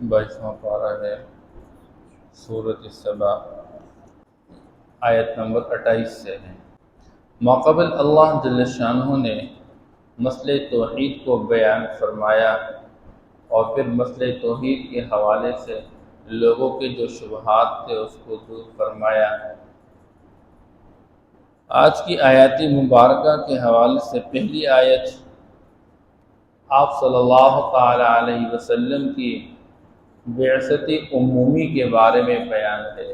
22واں پارہ ہے سورۃ السبا، آیت نمبر 28 سے ہے۔ ماقبل اللہ جل شانہ نے مسئلہ توحید کو بیان فرمایا اور پھر مسئلہ توحید کے حوالے سے لوگوں کے جو شبہات تھے اس کو دور فرمایا۔ آج کی آیات مبارکہ کے حوالے سے پہلی آیت آپ صلی اللہ تعالی علیہ وسلم کی بعثت عمومی کے بارے میں بیان ہے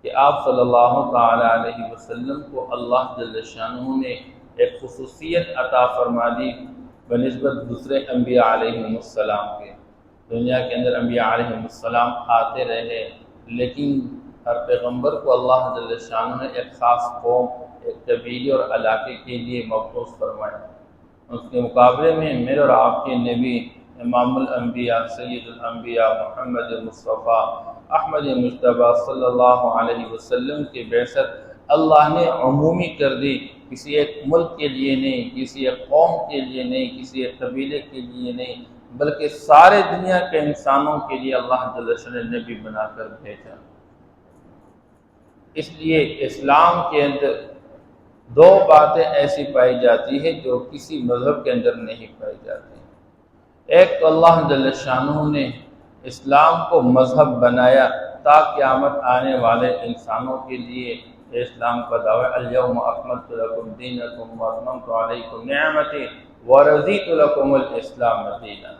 کہ آپ صلی اللہ تعالی علیہ وسلم کو اللہ جل شانہ نے ایک خصوصیت عطا فرما دی بنسبت دوسرے انبیاء علیہ السلام کے۔ دنیا کے اندر انبیاء علیہ السلام آتے رہے، لیکن ہر پیغمبر کو اللہ جل شانہ نے ایک خاص قوم، ایک قبیلے اور علاقے کے لیے مبعوث فرمایا۔ اس کے مقابلے میں میرے اور آپ کے نبی امام الانبیاء سید الانبیاء محمد مصطفیٰ احمد مجتبیٰ صلی اللہ علیہ وسلم کی بعثت اللہ نے عمومی کر دی، کسی ایک ملک کے لیے نہیں، کسی ایک قوم کے لیے نہیں، کسی ایک قبیلے کے لیے نہیں، بلکہ سارے دنیا کے انسانوں کے لیے اللہ جل شانہ نے نبی بنا کر بھیجا۔ اس لیے اسلام کے اندر دو باتیں ایسی پائی جاتی ہے جو کسی مذہب کے اندر نہیں پائی جاتی۔ ایک تو اللہ جل شانہ نے اسلام کو مذہب بنایا تا قیامت آنے والے انسانوں کے لیے اسلام کا دعویٰ الیوم اکملت لکم دینکم واتممت علیکم نعمتی ورضیت لکم الاسلام دینا۔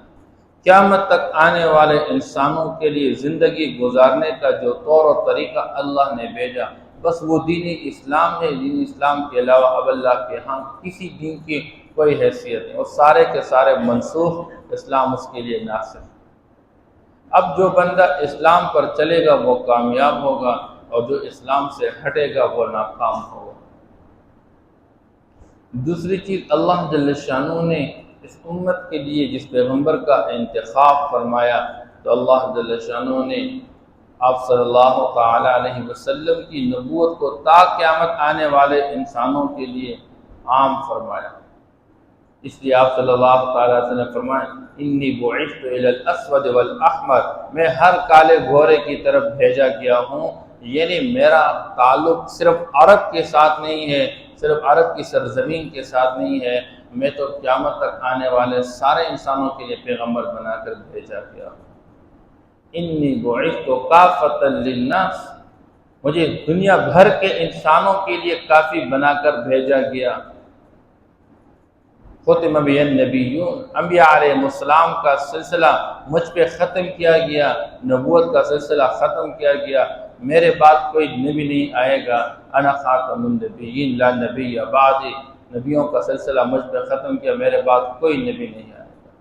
قیامت تک آنے والے انسانوں کے لیے زندگی گزارنے کا جو طور و طریقہ اللہ نے بھیجا، بس وہ دین اسلام ہے۔ دین اسلام کے علاوہ اب اللہ کے ہاں کسی دین کی کوئی حیثیت نہیں، اور سارے کے سارے منسوخ، اسلام اس کے لیے ناسخ۔ اب جو بندہ اسلام پر چلے گا وہ کامیاب ہوگا، اور جو اسلام سے ہٹے گا وہ ناکام ہوگا۔ دوسری چیز، اللہ جل شانہ نے اس امت کے لیے جس پیغمبر کا انتخاب فرمایا تو اللہ جل شانہ نے آپ صلی اللہ تعالی علیہ وسلم کی نبوت کو تا قیامت آنے والے انسانوں کے لیے عام فرمایا۔ اس لیے آپ صلی اللہ تعالی علیہ وسلم نے فرمایا انی بعثت الی الاسود والاحمر، میں ہر کالے گھورے کی طرف بھیجا گیا ہوں، یعنی میرا تعلق صرف عرب کے ساتھ نہیں ہے، صرف عرب کی سرزمین کے ساتھ نہیں ہے، میں تو قیامت تک آنے والے سارے انسانوں کے لیے پیغمبر بنا کر بھیجا گیا ہوں۔ انی بعثت کافۃ للناس، مجھے دنیا بھر کے انسانوں کے لیے کافی بنا کر بھیجا گیا۔ ختم بی النبیون، انبیاء علیہ السلام کا سلسلہ مجھ پہ ختم کیا گیا، نبوت کا سلسلہ ختم کیا گیا، میرے بعد کوئی نبی نہیں آئے گا۔ انا خاتم النبیین لا نبی بعدی، نبیوں کا سلسلہ مجھ پہ ختم کیا، میرے بعد کوئی نبی نہیں آئے گا۔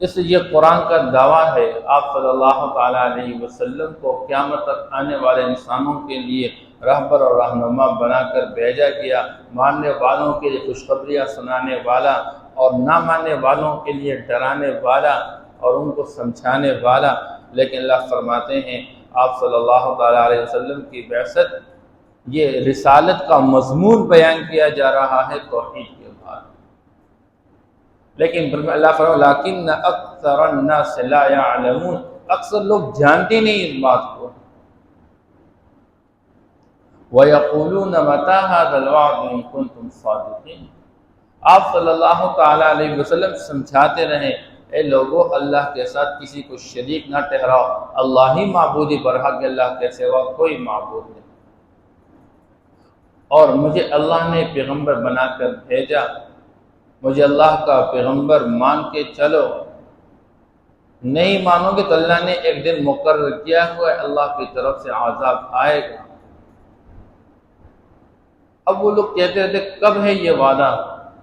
اس لیے قرآن کا دعویٰ ہے آپ صلی اللہ تعالی علیہ وسلم کو قیامت تک آنے والے انسانوں کے لیے رہبر اور رہنما بنا کر بھیجا گیا، ماننے والوں کے لیے خوشخبریاں سنانے والا اور نہ ماننے والوں کے لیے ڈرانے والا اور ان کو سمجھانے والا۔ لیکن اللہ فرماتے ہیں آپ صلی اللہ تعالی علیہ وسلم کی بعثت، یہ رسالت کا مضمون بیان کیا جا رہا ہے توحید کے بعد، لیکن اللہ فرماتا لیکن اکثر الناس لا يعلمون، اکثر لوگ جانتے نہیں اس بات کو۔ وَيَقُولُونَ مَتَى هَذَا الْوَعْدُ إِن كُنتُمْ صَادِقِينَ، آپ صلی اللہ تعالی علیہ وسلم سمجھاتے رہیں اے لوگو اللہ کے ساتھ کسی کو شریک نہ ٹھہراؤ، اللہ ہی معبود برحق، اللہ کے سوا کوئی معبود نہیں، اور مجھے اللہ نے پیغمبر بنا کر بھیجا، مجھے اللہ کا پیغمبر مان کے چلو۔ نہیں مانو گے تو اللہ نے ایک دن مقرر کیا ہوا ہے، اللہ کی طرف سے عذاب آئے گا۔ اب وہ لوگ کہتے رہتے کب ہے یہ وعدہ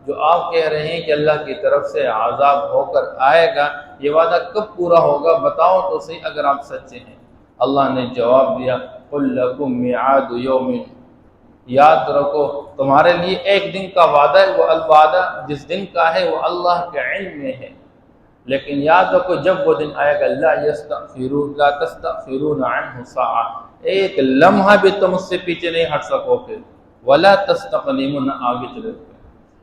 جو آپ کہہ رہے ہیں کہ اللہ کی طرف سے عذاب ہو کر آئے گا، یہ وعدہ کب پورا ہوگا، بتاؤ تو صحیح اگر آپ سچے ہیں۔ اللہ نے جواب دیا قُل لَكُم مِّيعَادُ يَوْمٍ، یاد رکھو تمہارے لیے ایک دن کا وعدہ ہے، وہ الوعدہ جس دن کا ہے وہ اللہ کے علم میں ہے، لیکن یاد رکھو جب وہ دن آئے گا لا تستغفرون عنہ ساعہ، ایک لمحہ بھی تم اس سے پیچھے نہیں ہٹ سکو گے، ولا تستقدمون، آگے چلے گے،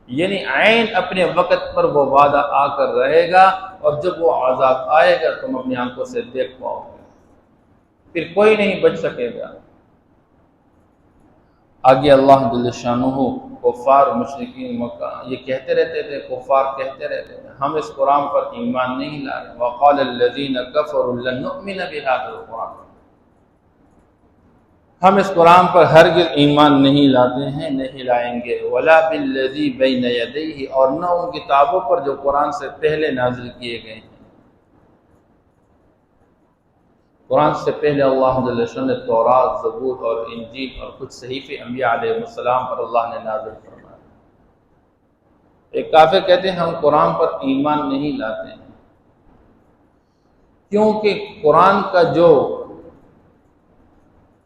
یعنی عین اپنے وقت پر وہ وعدہ آ کر رہے گا، اور جب وہ عذاب آئے گا تم اپنی آنکھوں سے دیکھ پاؤ گے، پھر کوئی نہیں بچ سکے گا۔ آگے اللہ جل شانہ کفار مشرکین مکہ یہ کہتے رہتے تھے، کفار کہتے رہتے تھے ہم اس قرآن پر ایمان نہیں لا رہے۔ وقال الذین کفروا لن نؤمن بهذا القرآن، ہم اس قرآن پر ہرگز ایمان نہیں لاتے ہیں، نہیں لائیں گے۔ ولا بالذی بین یدیہ، اور نہ ان کتابوں پر جو قرآن سے پہلے نازل کیے گئے ہیں۔ قرآن سے پہلے اللہ جل شانہ نے تورات، زبور اور انجیل اور کچھ صحیفے انبیاء علیہ السلام پر اللہ نے نازل فرمایا۔ ایک کافر کہتے ہیں ہم قرآن پر ایمان نہیں لاتے ہیں کیونکہ قرآن کا جو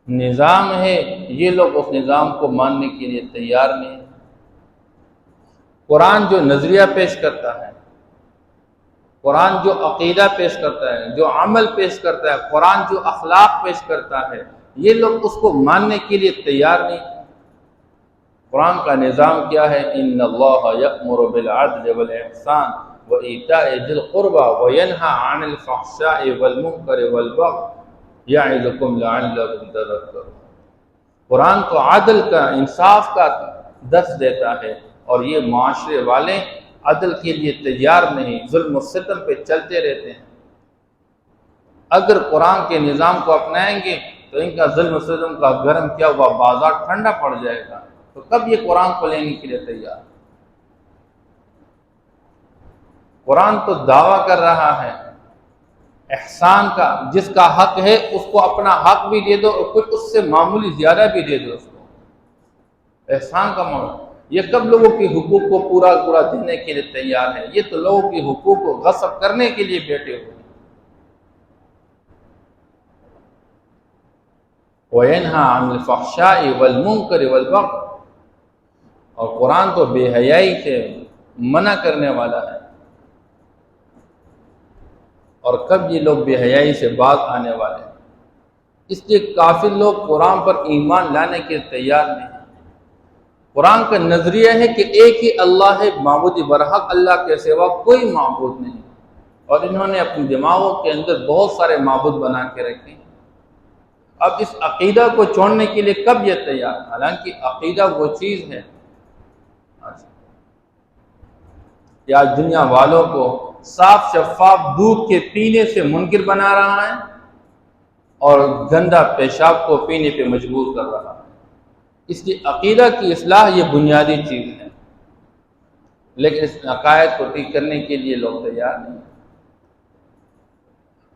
نظام ہے یہ لوگ اس نظام کو ماننے کے لیے تیار نہیں۔ قرآن جو نظریہ پیش کرتا ہے، قرآن جو عقیدہ پیش کرتا ہے، جو عمل پیش کرتا ہے، قرآن جو اخلاق پیش کرتا ہے، یہ لوگ اس کو ماننے کے لیے تیار نہیں۔ قرآن کا نظام کیا ہے؟ ان اللہ یأمر بالعدل والاحسان وایتاء ذی القربى وینہی عن الفحشاء والمنکر والبغی یعظکم لعلکم تذکرون۔ قرآن تو عدل کا، انصاف کا درس دیتا ہے، اور یہ معاشرے والے عدل کے لیے تیار نہیں، ظلم و ستم پہ چلتے رہتے ہیں۔ اگر قرآن کے نظام کو اپنائیں گے تو ان کا ظلم و ستم کا گرم کیا ہوا بازار ٹھنڈا پڑ جائے گا، تو کب یہ قرآن کو لینے کے لیے تیار؟ قرآن تو دعویٰ کر رہا ہے احسان کا، جس کا حق ہے اس کو اپنا حق بھی دے دو اور کچھ اس سے معمولی زیادہ بھی دے دو اس کو۔ احسان کا معاملہ، یہ کب لوگوں کے حقوق کو پورا دینے کے لیے تیار ہے؟ یہ تو لوگوں کے حقوق کو غصب کرنے کے لیے بیٹھے ہوئے ہیں۔ وَيَنْهَى عَنِ الْفَحْشَاءِ وَالْمُنْكَرِ وَالْبَغْيِ، اور قرآن تو بے حیائی سے منع کرنے والا ہے، اور کب یہ لوگ بے حیائی سے باز آنے والے ہیں؟ اس لیے کافر لوگ قرآن پر ایمان لانے کے تیار نہیں۔ قرآن کا نظریہ ہے کہ ایک ہی اللہ ہے، معبود برحق اللہ کے سوا کوئی معبود نہیں، اور انہوں نے اپنے دماغوں کے اندر بہت سارے معبود بنا کے رکھے ہیں۔ اب اس عقیدہ کو چھوڑنے کے لیے کب یہ تیار؟ حالانکہ عقیدہ وہ چیز ہے کہ آج دنیا والوں کو صاف شفاف دودھ کے پینے سے منکر بنا رہا ہے اور گندا پیشاب کو پینے پہ مجبور کر رہا ہے۔ اس لیے عقیدہ کی اصلاح یہ بنیادی چیز ہے، لیکن اس عقائد کو ٹھیک کرنے کے لیے لوگ تیار نہیں،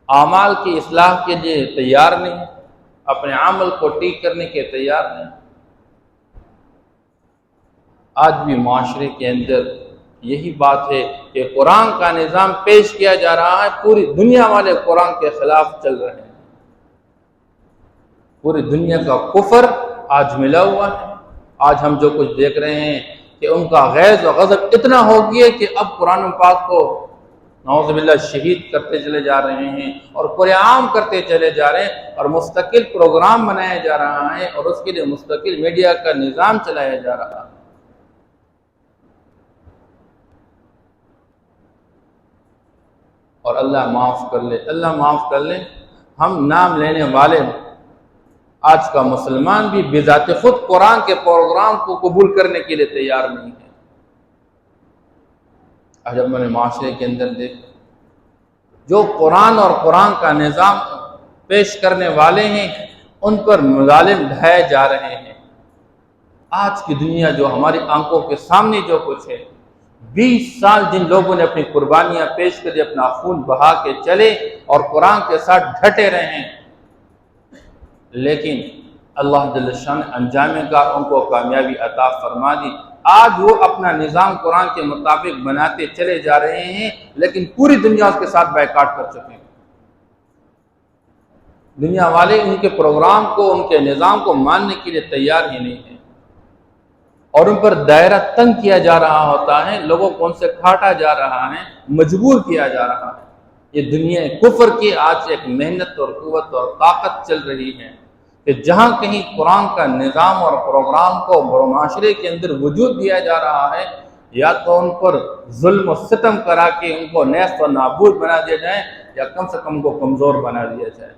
اعمال کی اصلاح کے لیے تیار نہیں، اپنے عمل کو ٹھیک کرنے کے تیار نہیں۔ آج بھی معاشرے کے اندر یہی بات ہے کہ قرآن کا نظام پیش کیا جا رہا ہے، پوری دنیا والے قرآن کے خلاف چل رہے ہیں، پوری دنیا کا کفر آج ملا ہوا ہے۔ آج ہم جو کچھ دیکھ رہے ہیں کہ ان کا غیظ و غضب اتنا ہو گیا کہ اب قرآن پاک کو نعوذ باللہ شہید کرتے چلے جا رہے ہیں اور قرآن عام کرتے چلے جا رہے ہیں، اور مستقل پروگرام بنایا جا رہا ہے، اور اس کے لیے مستقل میڈیا کا نظام چلایا جا رہا ہے۔ اور اللہ معاف کر لے، اللہ معاف کر لے، ہم نام لینے والے آج کا مسلمان بھی بذات خود قرآن کے پروگرام کو قبول کرنے کے لیے تیار نہیں ہے۔ آج ہم نے معاشرے کے اندر دیکھا جو قرآن اور قرآن کا نظام پیش کرنے والے ہیں ان پر مظالم ڈھائے جا رہے ہیں۔ آج کی دنیا جو ہماری آنکھوں کے سامنے جو کچھ ہے، 20 سال جن لوگوں نے اپنی قربانیاں پیش کر اپنا خون بہا کے چلے اور قرآن کے ساتھ ڈٹے رہے ہیں، لیکن اللہ جل شان انجام کا ان کو کامیابی عطا فرما دی۔ آج وہ اپنا نظام قرآن کے مطابق بناتے چلے جا رہے ہیں، لیکن پوری دنیا اس کے ساتھ بائیکاٹ کر چکے ہیں۔ دنیا والے ان کے پروگرام کو، ان کے نظام کو ماننے کے لیے تیار ہی نہیں ہیں، اور ان پر دائرہ تنگ کیا جا رہا ہوتا ہے، لوگوں کو ان سے کھاٹا جا رہا ہے، مجبور کیا جا رہا ہے۔ یہ دنیا کفر کی آج ایک محنت اور قوت اور طاقت چل رہی ہے کہ جہاں کہیں قرآن کا نظام اور پروگرام کو معاشرے کے اندر وجود دیا جا رہا ہے، یا تو ان پر ظلم و ستم کرا کے ان کو نیست و نابود بنا دیا جائے، یا کم سے کم کو کمزور بنا دیا جائے۔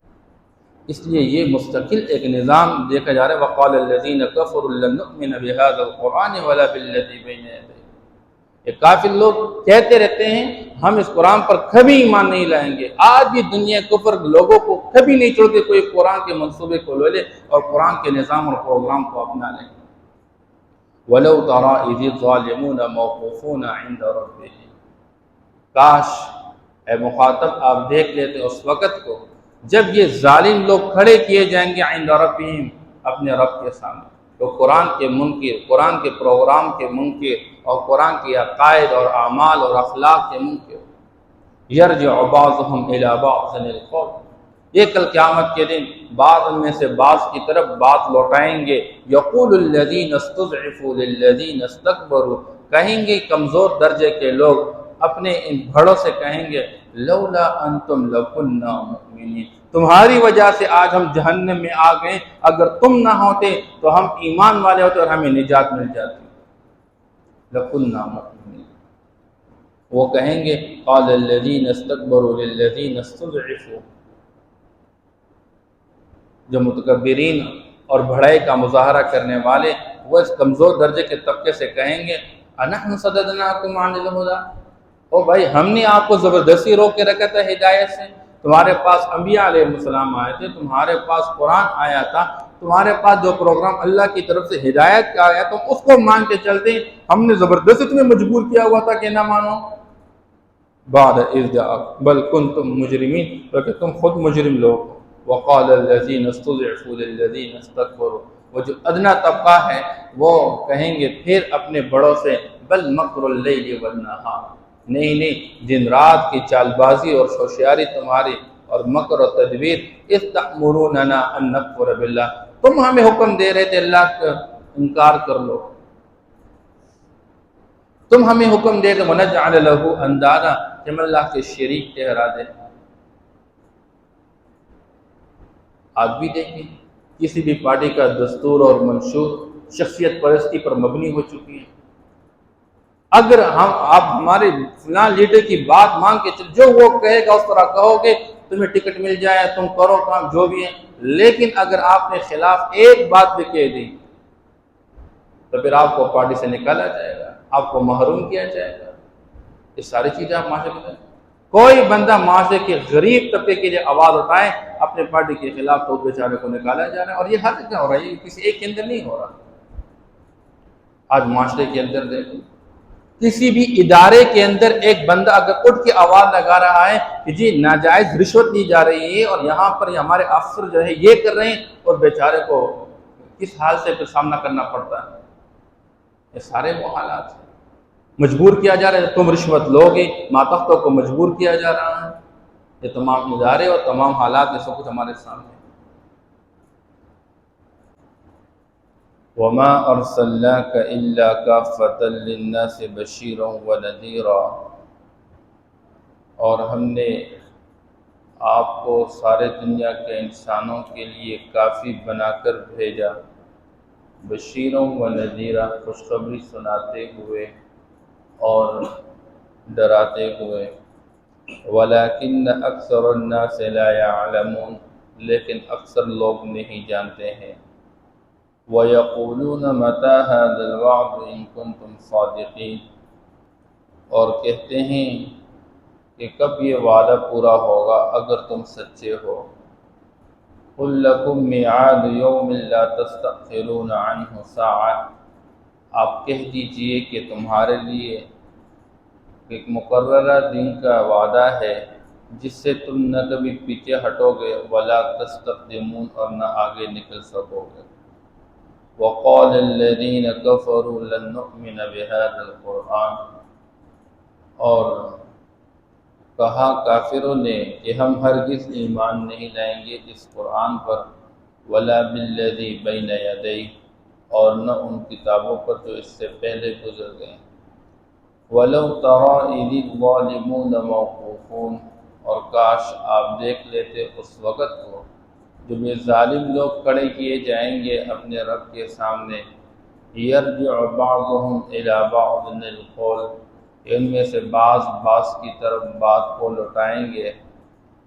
اس لیے یہ مستقل ایک نظام دیکھا جا رہا ہے۔ وَقَالَ الَّذِينَ كَفَرُوا لَن نُؤْمِنَ بِهَذَا الْقُرْآنِ وَلَا بِالَّذِي بَيْنَ يَدَيْهِ۔ یہ کافر لوگ کہتے رہتے ہیں ہم اس قرآن پر کبھی ایمان نہیں لائیں گے۔ آج بھی دنیا کفر لوگوں کو کبھی نہیں چھوڑتے کوئی قرآن کے منصوبے کو لے لے اور قرآن کے نظام اور پروگرام کو اپنا لیں۔ وَلَوْ تَرَىٰ إِذِ الظَّالِمُونَ مَوْقُوفُونَ عِندَ رَبِّهِمْ، کاش اے مخاطب آپ دیکھ لیتے اس وقت کو جب یہ ظالم لوگ کھڑے کیے جائیں گے عند ربہم، اپنے رب کے سامنے، تو قرآن کے منکر، قرآن کے پروگرام کے منکر اور قرآن کے عقائد اور اعمال اور اخلاق کے منکر۔ یرجع بعضهم الی بعض القول، یہ کل قیامت کے دن بعض میں سے بعض کی طرف بات لوٹائیں گے۔ یقول الذین استضعفوا للذین استکبروا، کہیں گے کمزور درجے کے لوگ اپنے ان بڑوں سے کہیں گے لولا انتم لکنا مؤمنین، تمہاری وجہ سے آج ہم جہنم میں آ گئے، اگر تم نہ ہوتے تو ہم ایمان والے ہوتے اور ہمیں نجات مل جاتی۔ لکنا مؤمنین، وہ کہیں گے قال الذین استکبروا للذین استضعفوا، جو متکبرین اور بڑائی کا مظاہرہ کرنے والے وہ اس کمزور درجے کے طبقے سے کہیں گے انحن صددناکم عن الہدی، او بھائی ہم نے آپ کو زبردستی روک کے رکھا تھا ہدایت سے، تمہارے پاس انبیاء علیہ السلام آئے تھے، تمہارے پاس قرآن آیا تھا، تمہارے پاس جو پروگرام اللہ کی طرف سے ہدایت کا آیا تم اس کو مان کے چلتے، ہم نے زبردستی تمہیں مجبور کیا ہوا تھا کہ نہ مانو۔ بعد اذ جاءکم بل کنتم مجرمین، بلکہ تم خود مجرم لوگ ہو۔ وقال الذین استضعفوا للذین استکبروا، وہ جو ادنا طبقہ ہے وہ کہیں گے پھر اپنے بڑوں سے بل مکر اللیل والنہار، نہیں دن رات کی چال بازی اور ہوشیاری تمہاری اور مکر و تدبیر، اذ تأمروننا ان نکفر باللہ، تم ہمیں حکم دے رہے تھے اللہ کا انکار کر لو، تم ہمیں حکم دے رہے ونجعل لہ اندادا، کہ ہم اللہ کے شریک ٹھہرا دیں۔ آج بھی دیکھیں کسی بھی پارٹی کا دستور اور منشور شخصیت پرستی پر مبنی ہو چکی ہے۔ اگر آپ ہمارے فلاں لیڈر کی بات مان کے چل، جو وہ کہے گا اس طرح کہو گے، تمہیں ٹکٹ مل جائے، تم کرو کام جو بھی ہے، لیکن اگر آپ نے خلاف ایک بات بھی کہہ دی تو پھر آپ کو پارٹی سے نکالا جائے گا، آپ کو محروم کیا جائے گا۔ یہ ساری چیزیں آپ معاشرے میں، کوئی بندہ معاشرے کے غریب طبقے کے لیے آواز اٹھائے اپنے پارٹی کے خلاف تو اس بیچارے کو نکالا جا رہا ہے، اور یہ ہر جگہ ہو رہا ہے، یہ کسی ایک کے اندر نہیں ہو رہا۔ آج معاشرے کے اندر دیکھیں کسی بھی ادارے کے اندر ایک بندہ اگر اٹھ کے آواز لگا رہا ہے کہ جی ناجائز رشوت دی جا رہی ہے اور یہاں پر ہمارے افسر جو ہے یہ کر رہے ہیں، اور بیچارے کو کس حال سے پھر سامنا کرنا پڑتا ہے۔ یہ سارے وہ حالات ہیں، مجبور کیا جا رہا ہے، تم رشوت لو گے، ماتحتوں کو مجبور کیا جا رہا ہے۔ یہ تمام ادارے اور تمام حالات یہ سب کچھ ہمارے سامنے۔ وَمَا أَرْسَلْنَاكَ إِلَّا كَافَّةً لِلنَّاسِ بَشِيرًا وَنَذِيرًا، اور ہم نے آپ کو سارے دنیا کے انسانوں کے لیے کافی بنا کر بھیجا، بشیروں و نذیرا، خوشخبری سناتے ہوئے اور ڈراتے ہوئے۔ وَلَكِنَّ أَكْثَرَ النَّاسِ لَا يَعْلَمُونَ، لیکن اکثر لوگ نہیں جانتے ہیں۔ وَيَقُولُونَ مَتَىٰ هَٰذَا الْوَعْدُ إِن كُنتُمْ صَادِقِينَ، اور کہتے ہیں کہ کب یہ وعدہ پورا ہوگا اگر تم سچے ہو۔ قُل لَّكُم مِّيعَادُ يَوْمٍ لَّا تَسْتَأْخِرُونَ عَنْهُ سَاعَةً، آپ کہہ دیجئے کہ تمہارے لیے ایک مقررہ دن کا وعدہ ہے جس سے تم نہ کبھی پیچھے ہٹو گے، وَلَا تَسْتَقْدِمُونَ، اور نہ آگے نکل سکو گے۔ وَقَالَ الَّذِينَ كَفَرُوا لَن نُّؤْمِنَ بِهَٰذَا الْقُرْآنِ، اور کہا کافروں نے کہ ہم ہرگز ایمان نہیں لائیں گے اس قرآن پر، وَلَا بِالَّذِي بَيْنَ يَدَيْهِ، اور نہ ان کتابوں پر جو اس سے پہلے گزر گئے۔ وَلَوْ تَرَىٰ إِذِ الظَّالِمُونَ مَوْقُوفُونَ، اور کاش آپ دیکھ لیتے اس وقت کو جب یہ ظالم لوگ کھڑے کیے جائیں گے اپنے رب کے سامنے، یرجع بعضهم الی بعض القول، ان میں سے بعض کی طرف بات کو لوٹائیں گے۔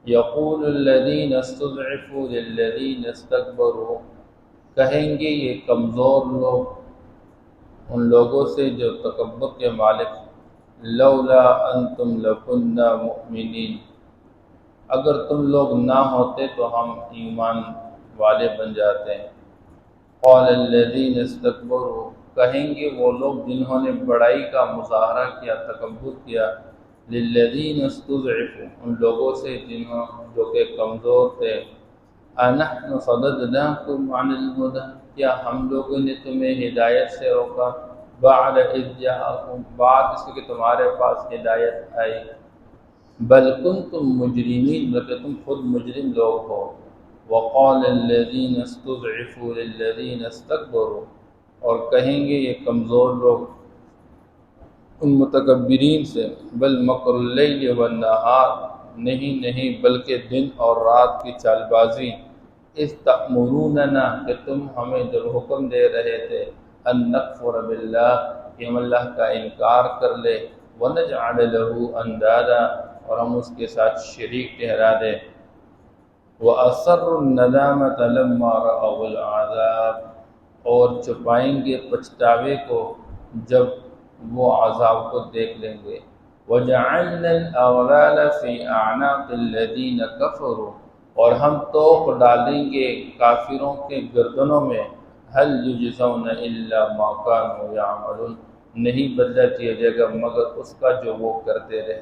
یقول الذین استضعفوا للذین استکبروا، کہیں گے یہ کمزور لوگ ان لوگوں سے جو تکبر کے مالک، لولا انتم لکنا مؤمنین، اگر تم لوگ نہ ہوتے تو ہم ایمان والے بن جاتے ہیں۔ قال الذین استکبروا، کہیں گے وہ لوگ جنہوں نے بڑائی کا مظاہرہ کیا، تکبر کیا، للذین استضعفوا، ان لوگوں سے جو کہ کمزور تھے، انحن صددناکم عن الہدی، کیا ہم لوگوں نے تمہیں ہدایت سے روکا، بعد اذ جاءکم، بعد اس کے تمہارے پاس ہدایت آئی، بل کنتم مجرمین، بلکہ تم خود مجرم لوگ ہو۔ وقال الذین استضعفوا للذین استکبروا، اور کہیں گے یہ کمزور لوگ ان متکبرین سے، بل مکر اللیل والنہار، نہیں بلکہ دن اور رات کی چال بازی، اذ تأمروننا، کہ تم ہمیں جب حکم دے رہے تھے، ان نکفر باللہ، کہ ہم اللہ کا انکار کر لے، ونجعل له اندادا، اور ہم اس کے ساتھ شریک ٹھہرا دیں، وَأَسَرُّوا النَّدَامَةَ لَمَّا رَأَوُا الْعَذَابَ، اور چھپائیں گے پچھتاوے کو جب وہ عذاب کو دیکھ لیں گے، وَجَعَلْنَا الْأَغْلَالَ فِي أَعْنَاقِ الَّذِينَ كَفَرُوا، اور ہم توق ڈالیں گے کافروں کے گردنوں میں، هَلْ يُجْزَوْنَ إِلَّا مَا كَانُوا يَعْمَلُونَ، نہیں بدلہ دیا جائے گا مگر اس کا جو وہ کرتے رہے۔